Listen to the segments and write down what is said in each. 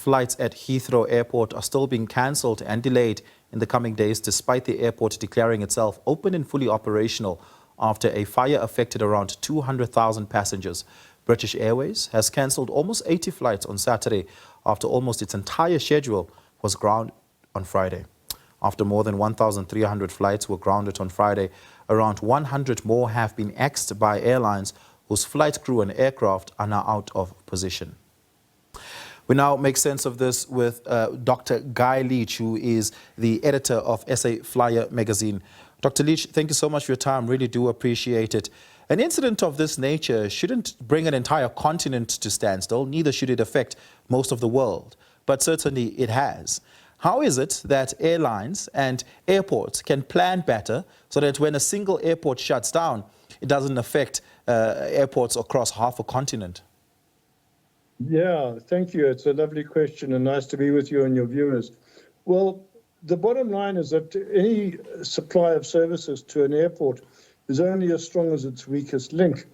Flights at Heathrow Airport are still being cancelled and delayed in the coming days, despite the airport declaring itself open and fully operational after a fire affected around 200,000 passengers. British Airways has cancelled almost 80 flights on Saturday after almost its entire schedule was grounded on Friday. After more than 1,300 flights were grounded on Friday, around 100 more have been axed by airlines whose flight crew and aircraft are now out of position. We now make sense of this with Dr. Guy Leach, who is the editor of SA Flyer magazine. Dr. Leach, thank you so much for your time. Really do appreciate it. An incident of this nature shouldn't bring an entire continent to standstill, neither should it affect most of the world, but certainly it has. How is it that airlines and airports can plan better so that when a single airport shuts down, it doesn't affect airports across half a continent? Yeah, thank you. It's a lovely question and nice to be with you and your viewers. Well, the bottom line is that any supply of services to an airport is only as strong as its weakest link.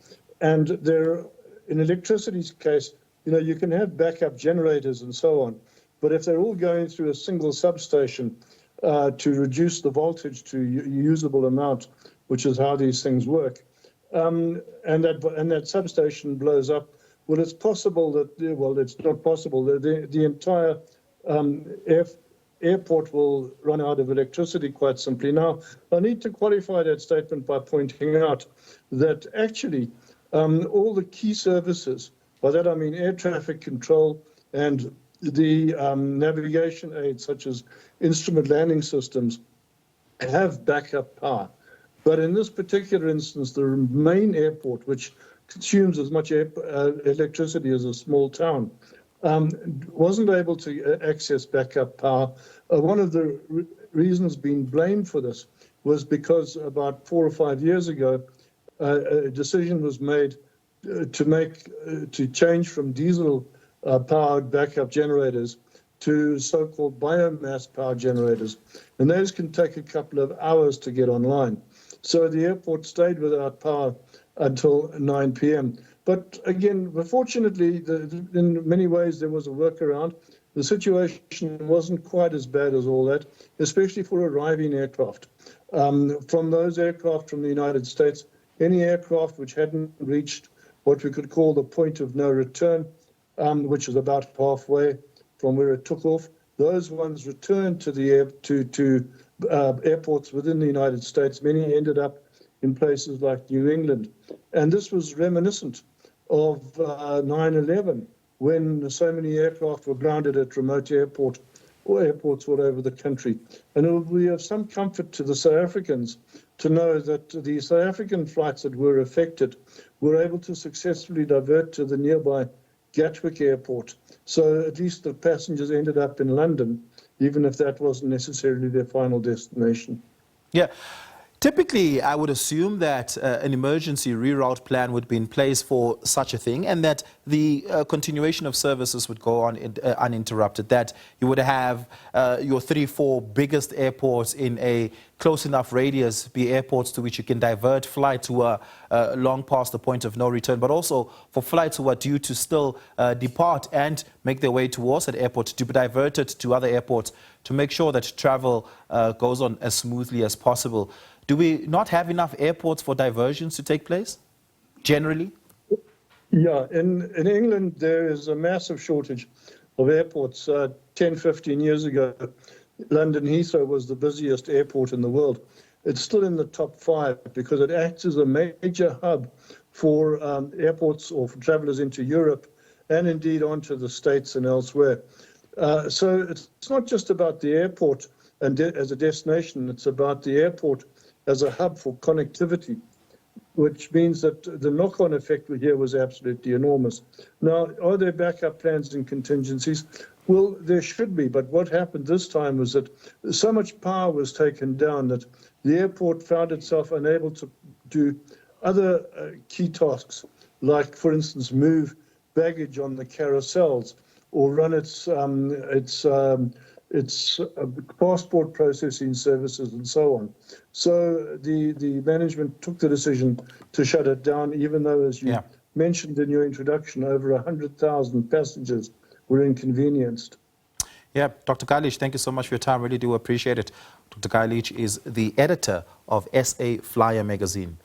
And there, in electricity's case, you can have backup generators and so on. But if they're all going through a single substation to reduce the voltage to a usable amount, which is how these things work, and that substation blows up, well, it's possible that, well, it's not possible. The entire airport will run out of electricity quite simply. Now, I need to qualify that statement by pointing out that actually all the key services, by that I mean air traffic control and the navigation aids such as instrument landing systems, have backup power. But in this particular instance, the main airport, which consumes as much electricity as a small town, wasn't able to access backup power. One of the reasons being blamed for this was because about 4 or 5 years ago, a decision was made to change from diesel powered backup generators to so-called biomass power generators. And those can take a couple of hours to get online. So the airport stayed without power until 9 p.m. But again, fortunately, in many ways, there was a workaround. The situation wasn't quite as bad as all that, especially for arriving aircraft. From those aircraft from the United States, any aircraft which hadn't reached what we could call the point of no return, which is about halfway from where it took off, those ones returned to the airports within the United States. Many ended up in places like New England. And this was reminiscent of 9/11, when so many aircraft were grounded at remote airports all over the country. And it will be of some comfort to the South Africans to know that the South African flights that were affected were able to successfully divert to the nearby Gatwick Airport. So at least the passengers ended up in London, even if that wasn't necessarily their final destination. Yeah. Typically, I would assume that an emergency reroute plan would be in place for such a thing, and that the continuation of services would go on uninterrupted, that you would have your 3-4 biggest airports in a close enough radius be airports to which you can divert flights who are long past the point of no return, but also for flights who are due to still depart and make their way towards that airport to be diverted to other airports to make sure that travel goes on as smoothly as possible. Do we not have enough airports for diversions to take place, generally? Yeah, in England, there is a massive shortage of airports. 10, 15 years ago, London Heathrow was the busiest airport in the world. It's still in the top 5 because it acts as a major hub for airports or for travelers into Europe and indeed onto the States and elsewhere. So it's not just about the airport and as a destination, it's about the airport as a hub for connectivity, which means that the knock-on effect here was absolutely enormous. Now, are there backup plans and contingencies? Well, there should be, but what happened this time was that so much power was taken down that the airport found itself unable to do other key tasks, like, for instance, move baggage on the carousels or run its passport processing services and so on. So the management took the decision to shut it down, even though, as you mentioned in your introduction, over 100,000 passengers were inconvenienced. Yeah, Dr. Guy Leach, thank you so much for your time. Really do appreciate it. Dr. Guy Leach is the editor of SA Flyer magazine.